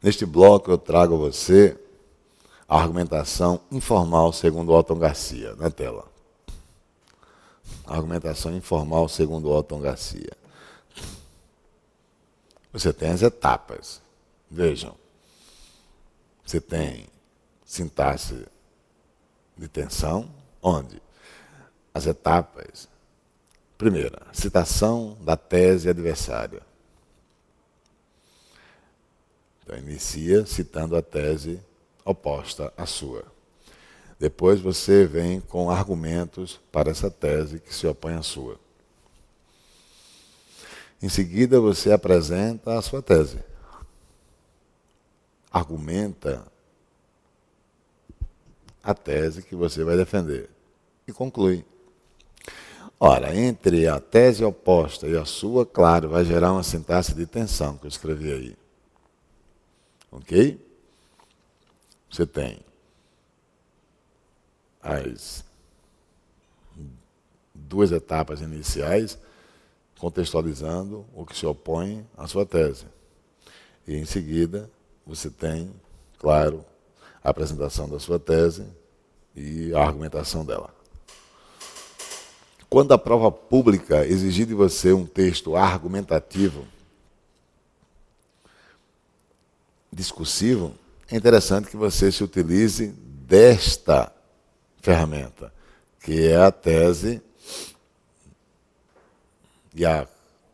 Neste bloco eu trago a você a argumentação informal segundo Otton Garcia, na tela. Argumentação informal segundo Otton Garcia. Você tem as etapas. Vejam. Você tem sintaxe de tensão, onde as etapas. Primeira, citação da tese adversária. Então, inicia citando a tese oposta à sua. Depois você vem com argumentos para essa tese que se opõe à sua. Em seguida, você apresenta a sua tese. Argumenta a tese que você vai defender. E conclui. Ora, entre a tese oposta e a sua, claro, vai gerar uma sintaxe de tensão que eu escrevi aí. Ok? Você tem as duas etapas iniciais contextualizando o que se opõe à sua tese. E em seguida, você tem, claro, a apresentação da sua tese e a argumentação dela. Quando a prova pública exigir de você um texto argumentativo, discursivo, é interessante que você se utilize desta ferramenta, que é a tese e a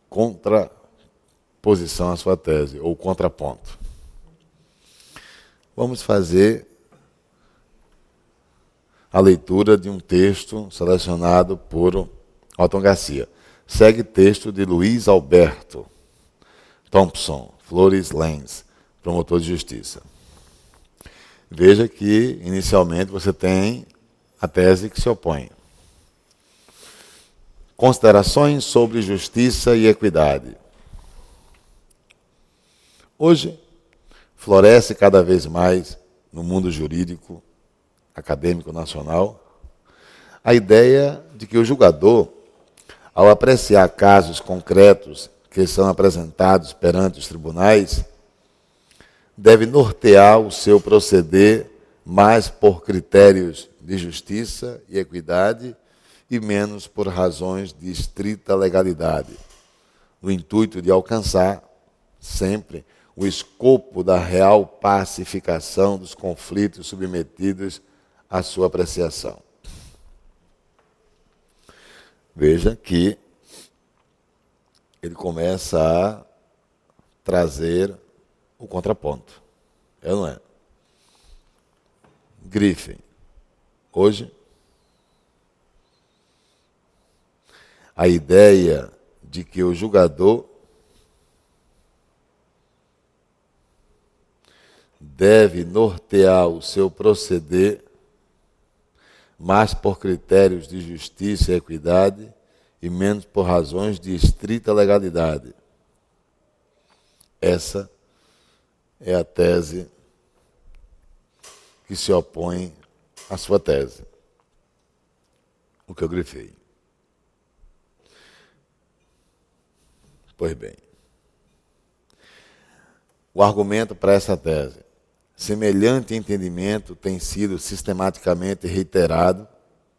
contraposição à sua tese, ou contraponto. Vamos fazer a leitura de um texto selecionado por Otton Garcia. Segue texto de Luiz Alberto Thompson Flores Lenz, promotor de justiça. Veja que, inicialmente, você tem a tese que se opõe. Considerações sobre justiça e equidade. Hoje, floresce cada vez mais no mundo jurídico acadêmico nacional, a ideia de que o julgador, ao apreciar casos concretos que são apresentados perante os tribunais, deve nortear o seu proceder mais por critérios de justiça e equidade e menos por razões de estrita legalidade, no intuito de alcançar sempre o escopo da real pacificação dos conflitos submetidos à sua apreciação. Veja que ele começa a trazer o contraponto. É ou não é? Griffin. Hoje, a ideia de que o julgador deve nortear o seu proceder mais por critérios de justiça e equidade e menos por razões de estrita legalidade. Essa é a tese que se opõe à sua tese. O que eu grifei. Pois bem. O argumento para essa tese. Semelhante entendimento tem sido sistematicamente reiterado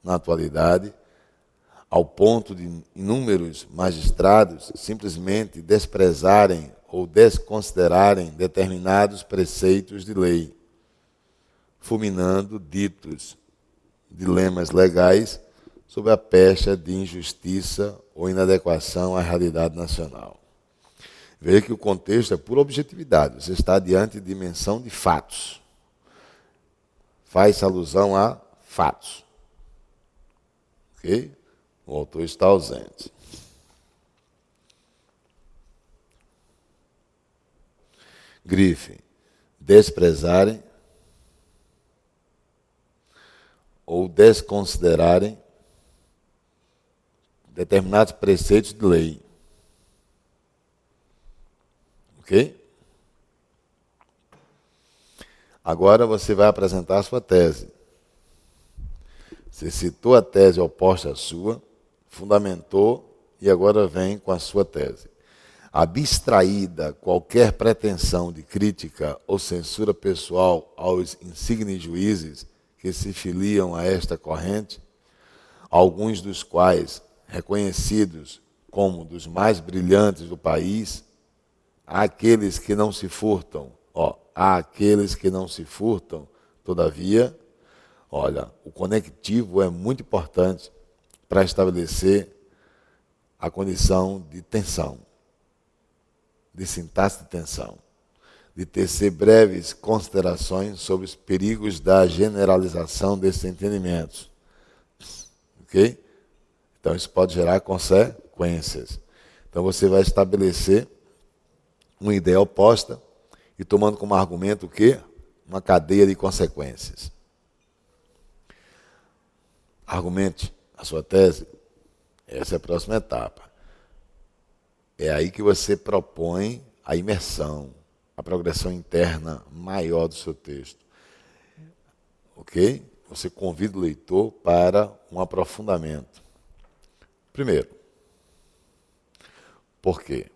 na atualidade, ao ponto de inúmeros magistrados simplesmente desprezarem ou desconsiderarem determinados preceitos de lei, fulminando ditos dilemas legais sob a pecha de injustiça ou inadequação à realidade nacional. Veja que o contexto é pura objetividade. Você está diante de dimensão de fatos. Faz alusão a fatos. Ok? O autor está ausente. Grife. Desprezarem ou desconsiderarem determinados preceitos de lei. Ok? Agora você vai apresentar a sua tese. Você citou a tese oposta à sua, fundamentou e agora vem com a sua tese. abstraída qualquer pretensão de crítica ou censura pessoal aos insignes juízes que se filiam a esta corrente, alguns dos quais reconhecidos como dos mais brilhantes do país, há aqueles que não se furtam, todavia, olha, o conectivo é muito importante para estabelecer a condição de tensão, de sintaxe de tensão, de tecer breves considerações sobre os perigos da generalização desses entendimentos. Ok? Então isso pode gerar consequências. Então você vai estabelecer uma ideia oposta e tomando como argumento o quê? Uma cadeia de consequências. Argumente a sua tese. Essa é a próxima etapa. É aí que você propõe a imersão, a progressão interna maior do seu texto. Ok? Você convida o leitor para um aprofundamento. Primeiro, por quê?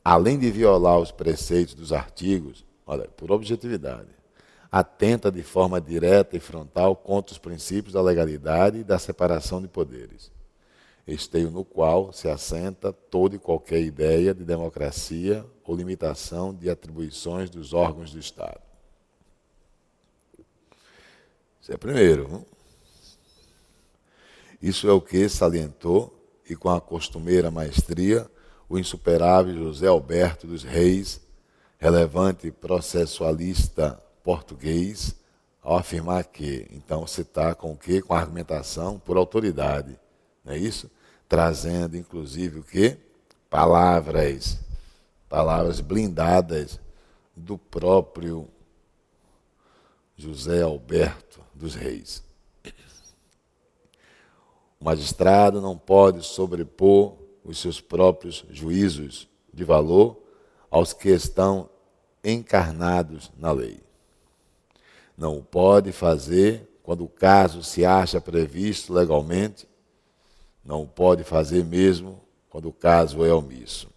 Além de violar os preceitos dos artigos, olha, por objetividade, atenta de forma direta e frontal contra os princípios da legalidade e da separação de poderes, esteio no qual se assenta toda e qualquer ideia de democracia ou limitação de atribuições dos órgãos do Estado. Isso é primeiro. Isso é o que salientou, e com a costumeira maestria, o insuperável José Alberto dos Reis, relevante processualista português, ao afirmar que, então você está com o quê? Com a argumentação por autoridade, não é isso? Trazendo, inclusive, o quê? Palavras blindadas do próprio José Alberto dos Reis. O magistrado não pode sobrepor os seus próprios juízos de valor aos que estão encarnados na lei. Não o pode fazer quando o caso se acha previsto legalmente, não o pode fazer mesmo quando o caso é omisso.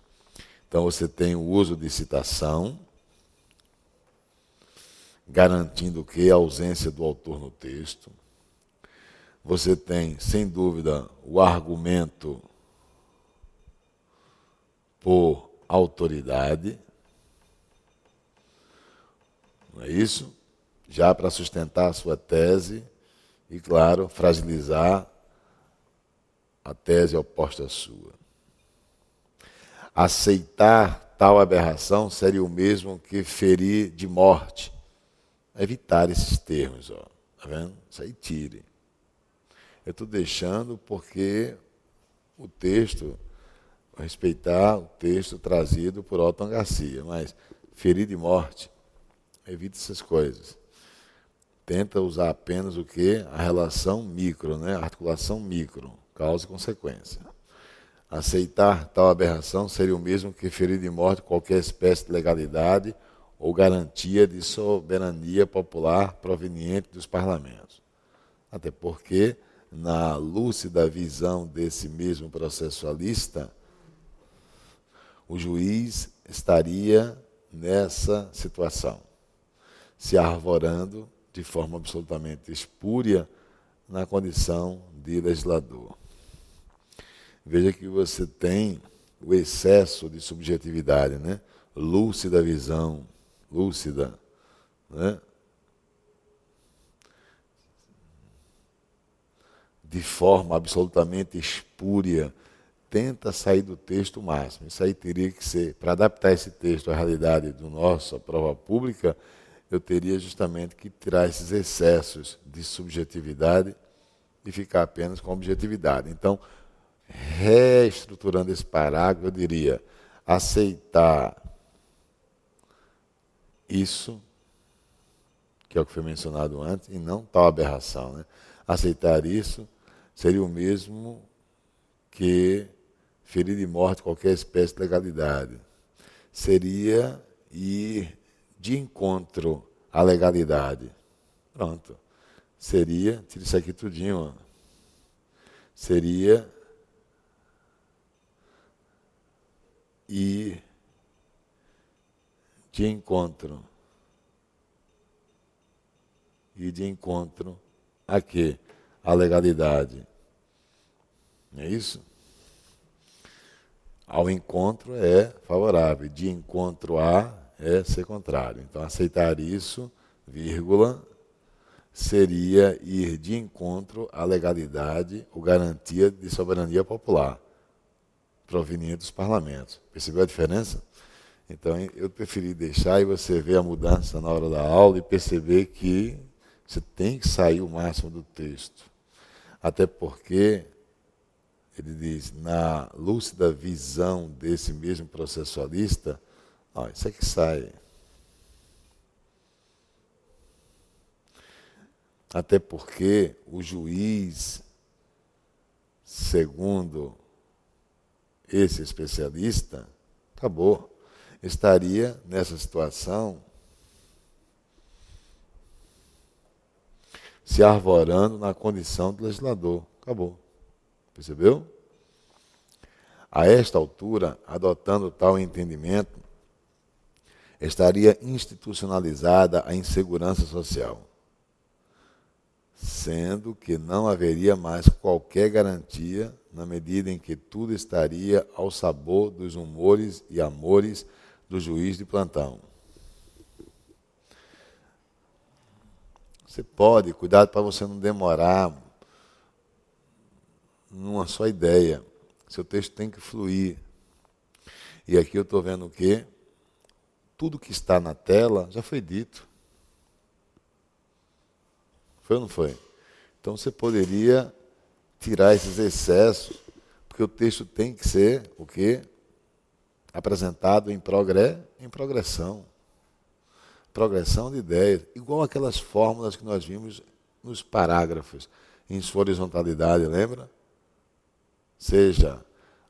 Então você tem o uso de citação, garantindo que a ausência do autor no texto. Você tem, sem dúvida, o argumento por autoridade, não é isso? Já para sustentar a sua tese e, claro, fragilizar a tese oposta à sua. Aceitar tal aberração seria o mesmo que ferir de morte. Evitar esses termos, ó. Tá vendo? Isso aí tire. Eu estou deixando porque o texto, respeitar o texto trazido por Otton Garcia, mas ferir de morte, evite essas coisas. Tenta usar apenas o quê? A relação micro, né? A articulação micro, causa e consequência. Aceitar tal aberração seria o mesmo que ferir de morte qualquer espécie de legalidade ou garantia de soberania popular proveniente dos parlamentos. Até porque, na lúcida visão desse mesmo processualista, o juiz estaria nessa situação, se arvorando de forma absolutamente espúria na condição de legislador. Veja que você tem o excesso de subjetividade, né? Lúcida visão, lúcida, né? De forma absolutamente espúria, tenta sair do texto o máximo. Isso aí teria que ser, para adaptar esse texto à realidade do nosso, a prova pública, eu teria justamente que tirar esses excessos de subjetividade e ficar apenas com objetividade. Então, reestruturando esse parágrafo, eu diria, aceitar isso, que é o que foi mencionado antes, e não tal aberração, né? Aceitar isso seria o mesmo que ferir de morte qualquer espécie de legalidade. Seria ir de encontro à legalidade. Pronto. Seria, tira isso aqui tudinho, ó. Seria ir de encontro. E de encontro a quê? A legalidade. Não é isso? Ao encontro é favorável, de encontro a é ser contrário. Então, aceitar isso, vírgula, seria ir de encontro à legalidade ou garantia de soberania popular, proveniente dos parlamentos. Percebeu a diferença? Então, eu preferi deixar e você ver a mudança na hora da aula e perceber que você tem que sair o máximo do texto. Até porque, ele diz, na lúcida visão desse mesmo processualista, isso aqui sai. Até porque o juiz, segundo esse especialista, acabou, estaria nessa situação se arvorando na condição do legislador. Acabou. Percebeu? A esta altura, adotando tal entendimento, estaria institucionalizada a insegurança social, sendo que não haveria mais qualquer garantia na medida em que tudo estaria ao sabor dos humores e amores do juiz de plantão. Você pode, cuidado para você não demorar numa só ideia. Seu texto tem que fluir. E aqui eu estou vendo o quê? Tudo que está na tela já foi dito. Foi ou não foi? Então você poderia tirar esses excessos, porque o texto tem que ser o quê? Apresentado em progressão. Progressão de ideias, igual aquelas fórmulas que nós vimos nos parágrafos, em sua horizontalidade, lembra? Seja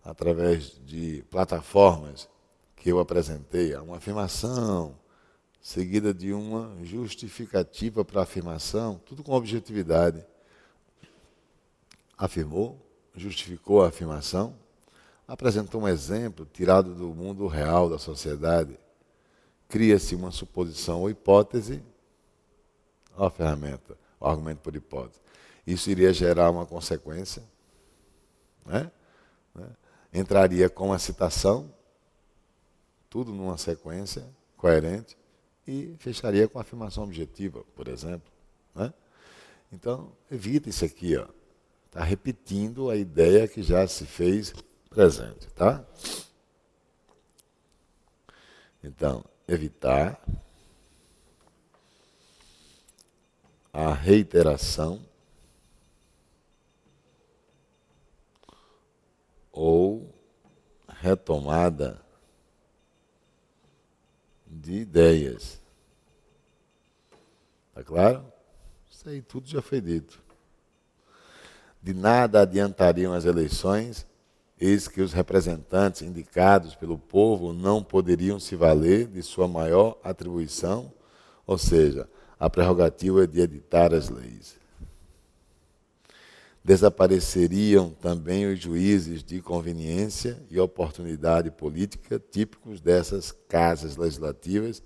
através de plataformas que eu apresentei, uma afirmação, seguida de uma justificativa para a afirmação, tudo com objetividade. Afirmou, justificou a afirmação, apresentou um exemplo tirado do mundo real da sociedade, cria-se uma suposição ou hipótese, a ferramenta, o argumento por hipótese. Isso iria gerar uma consequência, né? Entraria com a citação, tudo numa sequência coerente, e fecharia com a afirmação objetiva, por exemplo. Né? Então, evita isso aqui. Está repetindo a ideia que já se fez presente. Tá? Então, evitar a reiteração ou retomada de ideias. Está claro? Isso aí tudo já foi dito. De nada adiantariam as eleições, eis que os representantes indicados pelo povo não poderiam se valer de sua maior atribuição, ou seja, a prerrogativa de editar as leis. Desapareceriam também os juízes de conveniência e oportunidade política típicos dessas casas legislativas,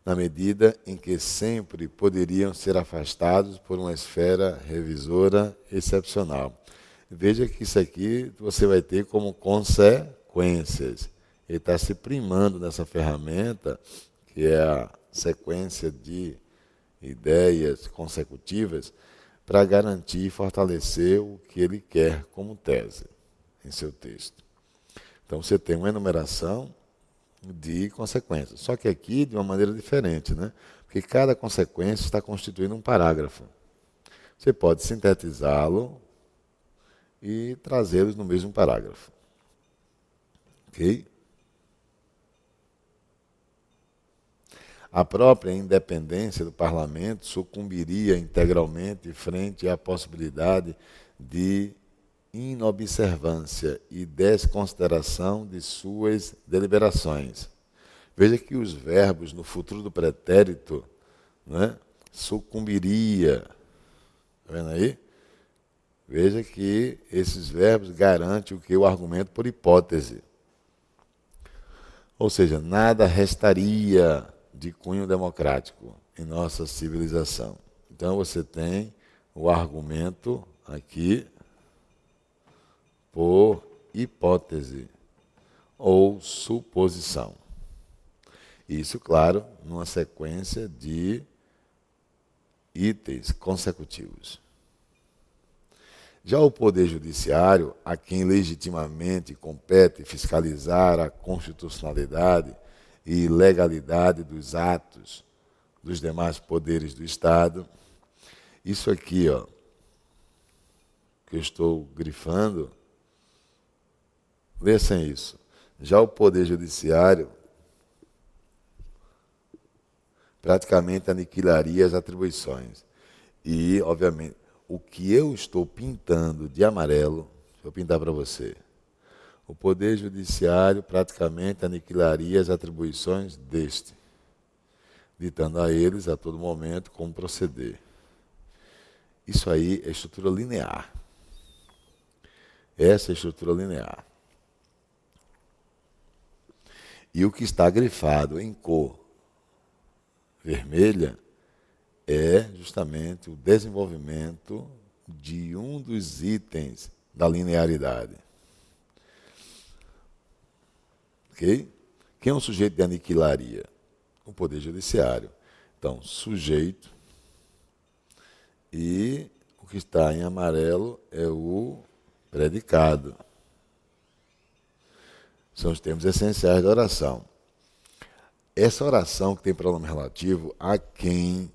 na medida em que sempre poderiam ser afastados por uma esfera revisora excepcional. Veja que isso aqui você vai ter como consequências. Ele está se primando nessa ferramenta, que é a sequência de ideias consecutivas, para garantir e fortalecer o que ele quer como tese em seu texto. Então você tem uma enumeração de consequências. Só que aqui de uma maneira diferente, né? Porque cada consequência está constituindo um parágrafo. Você pode sintetizá-lo e trazê-los no mesmo parágrafo. Ok? A própria independência do parlamento sucumbiria integralmente frente à possibilidade de inobservância e desconsideração de suas deliberações. Veja que os verbos no futuro do pretérito, né, sucumbiria. Está vendo aí? Veja que esses verbos garantem o que? O argumento por hipótese. Ou seja, nada restaria de cunho democrático em nossa civilização. Então você tem o argumento aqui por hipótese ou suposição. Isso, claro, numa sequência de itens consecutivos. Já o Poder Judiciário, a quem legitimamente compete fiscalizar a constitucionalidade e legalidade dos atos dos demais poderes do Estado, isso aqui, ó, que eu estou grifando, lê sem isso. Já o Poder Judiciário praticamente aniquilaria as atribuições. E, obviamente, o que eu estou pintando de amarelo, deixa eu pintar para você. O Poder Judiciário praticamente aniquilaria as atribuições deste, ditando a eles, a todo momento, como proceder. Isso aí é estrutura linear. Essa é a estrutura linear. E o que está grifado em cor vermelha é justamente o desenvolvimento de um dos itens da linearidade. Ok? Quem é um sujeito de aniquilaria? O Poder Judiciário. Então, sujeito, e o que está em amarelo é o predicado. São os termos essenciais da oração. Essa oração que tem pronome relativo, a quem,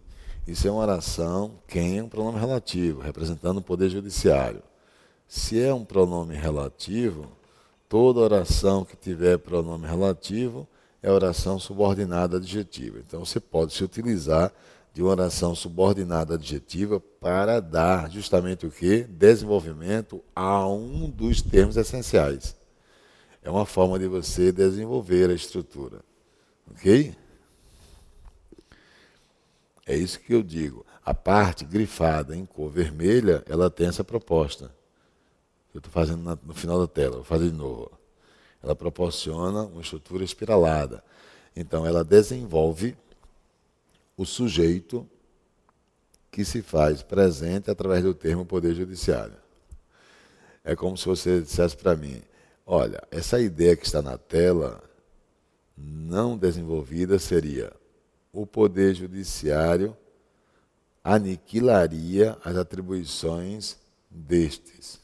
isso é uma oração, quem é um pronome relativo, representando o Poder Judiciário. Se é um pronome relativo, toda oração que tiver pronome relativo é oração subordinada adjetiva. Então você pode se utilizar de uma oração subordinada adjetiva para dar justamente o quê? Desenvolvimento a um dos termos essenciais. É uma forma de você desenvolver a estrutura. Ok? É isso que eu digo. A parte grifada em cor vermelha, ela tem essa proposta. Eu estou fazendo no final da tela, vou fazer de novo. Ela proporciona uma estrutura espiralada. Então, ela desenvolve o sujeito que se faz presente através do termo Poder Judiciário. É como se você dissesse para mim, olha, essa ideia que está na tela não desenvolvida seria o Poder Judiciário aniquilaria as atribuições destes.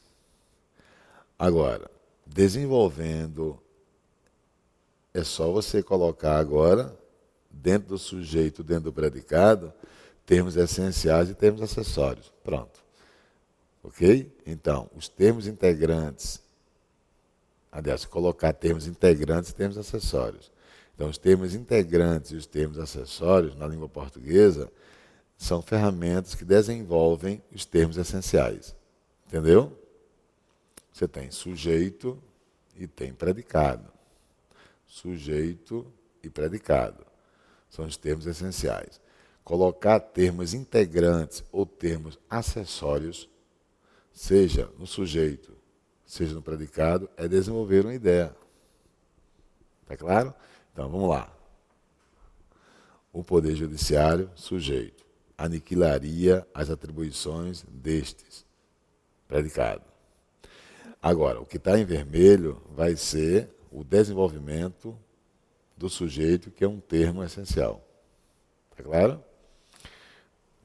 Agora, desenvolvendo, é só você colocar agora, dentro do sujeito, dentro do predicado, termos essenciais e termos acessórios. Pronto. Ok? Então, os termos integrantes, aliás, colocar termos integrantes e termos acessórios. Então, os termos integrantes e os termos acessórios, na língua portuguesa, são ferramentas que desenvolvem os termos essenciais. Entendeu? Você tem sujeito e tem predicado. Sujeito e predicado. São os termos essenciais. Colocar termos integrantes ou termos acessórios, seja no sujeito, seja no predicado, é desenvolver uma ideia. Está claro? Então, vamos lá. O Poder Judiciário, sujeito, aniquilaria as atribuições destes, predicado. Agora, o que está em vermelho vai ser o desenvolvimento do sujeito, que é um termo essencial. Está claro?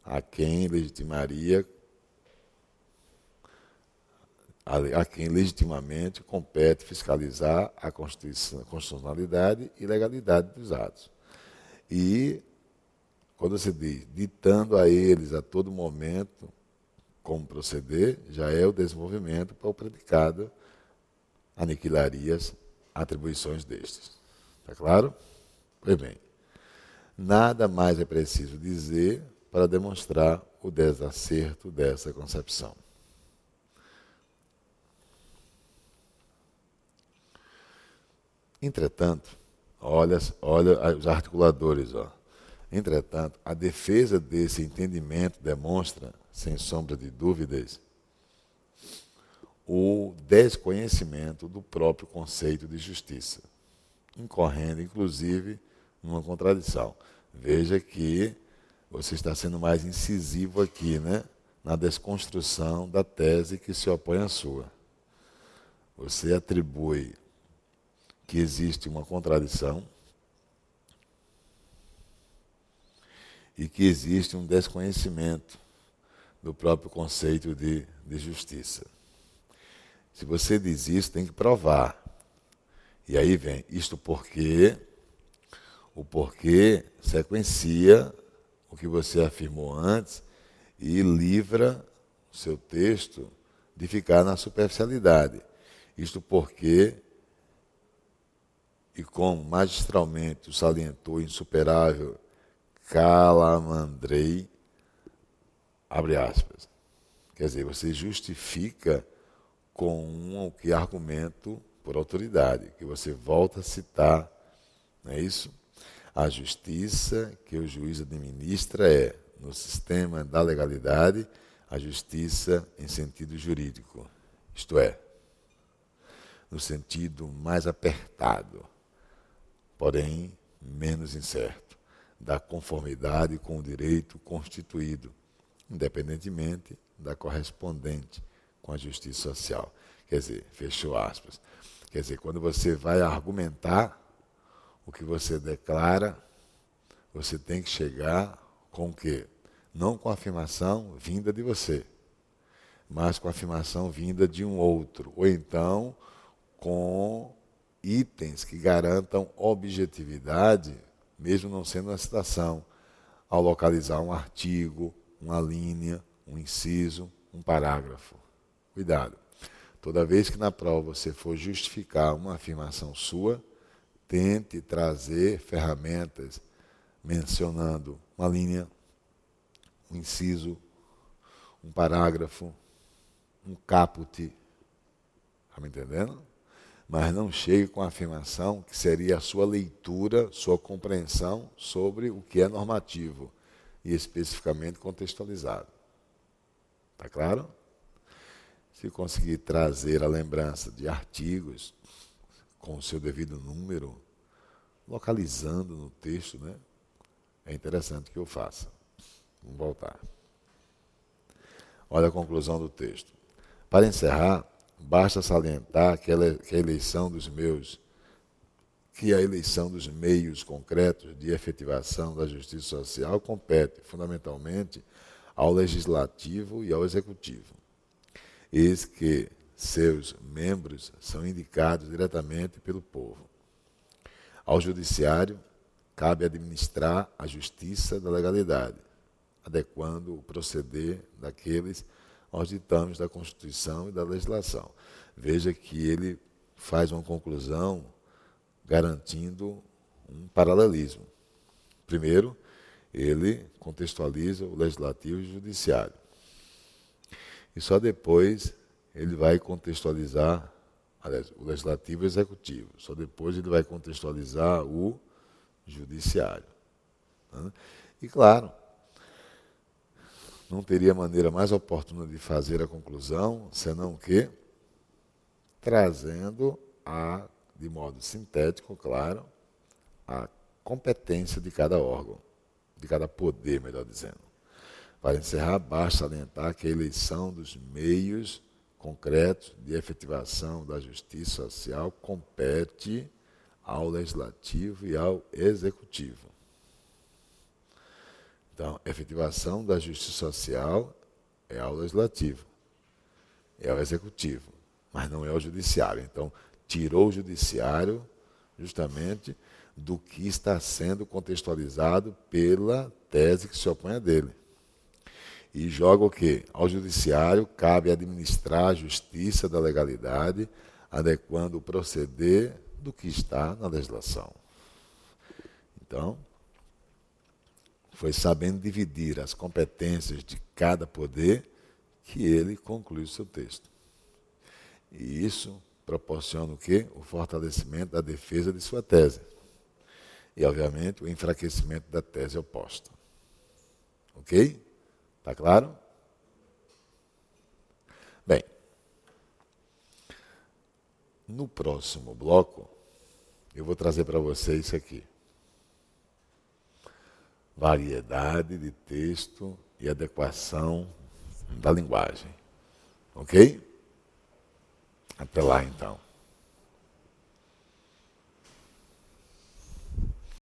A quem legitimaria, a quem legitimamente compete fiscalizar a constitucionalidade e legalidade dos atos. E, quando você diz, ditando a eles a todo momento como proceder, já é o desenvolvimento para o predicado, aniquilaria as atribuições destes. Está claro? Pois bem, nada mais é preciso dizer para demonstrar o desacerto dessa concepção. Entretanto, olha os articuladores, ó. Entretanto, a defesa desse entendimento demonstra, sem sombra de dúvidas, o desconhecimento do próprio conceito de justiça. incorrendo, inclusive, numa contradição. Veja que você está sendo mais incisivo aqui, né? Na desconstrução da tese que se opõe à sua. Você atribui que existe uma contradição e que existe um desconhecimento do próprio conceito de justiça. Se você diz isso, tem que provar. E aí vem isto porque, o porquê sequencia o que você afirmou antes e livra o seu texto de ficar na superficialidade. Isto porque, e como magistralmente o salientou o insuperável Calamandrei, abre aspas. Quer dizer, você justifica com um ou que argumento por autoridade, que você volta a citar, não é isso? A justiça que o juiz administra é, no sistema da legalidade, a justiça em sentido jurídico, isto é, no sentido mais apertado, porém menos incerto, da conformidade com o direito constituído, independentemente da correspondente com a justiça social. Quer dizer, fechou aspas. Quer dizer, quando você vai argumentar o que você declara, você tem que chegar com o quê? Não com a afirmação vinda de você, mas com a afirmação vinda de um outro, ou então com itens que garantam objetividade, mesmo não sendo uma citação, ao localizar um artigo, uma linha, um inciso, um parágrafo. Cuidado. Toda vez que na prova você for justificar uma afirmação sua, tente trazer ferramentas mencionando uma linha, um inciso, um parágrafo, um caput. Está me entendendo? Mas não chegue com a afirmação que seria a sua leitura, sua compreensão sobre o que é normativo e especificamente contextualizado. Está claro? Se conseguir trazer a lembrança de artigos com o seu devido número, localizando no texto, né? É interessante que eu faça. Vamos voltar. Olha a conclusão do texto. Para encerrar, basta salientar que a eleição dos meios concretos de efetivação da justiça social compete, fundamentalmente, ao legislativo e ao executivo. Eis que seus membros são indicados diretamente pelo povo. Ao judiciário, cabe administrar a justiça da legalidade, adequando o proceder daqueles aos ditames da Constituição e da legislação. Veja que ele faz uma conclusão garantindo um paralelismo. Primeiro, ele contextualiza o legislativo e o judiciário. E só depois ele vai contextualizar, aliás, o legislativo e o executivo. Só depois ele vai contextualizar o judiciário. E claro, não teria maneira mais oportuna de fazer a conclusão, senão que trazendo de modo sintético, claro, a competência de cada órgão, de cada poder, melhor dizendo. Para encerrar, basta salientar que a eleição dos meios concretos de efetivação da justiça social compete ao legislativo e ao executivo. Então, a efetivação da justiça social é ao legislativo, é ao executivo, mas não é ao judiciário. Então, tirou o judiciário justamente do que está sendo contextualizado pela tese que se opõe a dele. E joga o quê? Ao judiciário cabe administrar a justiça da legalidade, adequando o proceder do que está na legislação. Então, foi sabendo dividir as competências de cada poder que ele conclui o seu texto. E isso proporciona o quê? O fortalecimento da defesa de sua tese. E, obviamente, o enfraquecimento da tese oposta. Ok? Está claro? Bem, no próximo bloco, eu vou trazer para você isso aqui. Variedade de texto e adequação da linguagem. Ok? Até lá, então.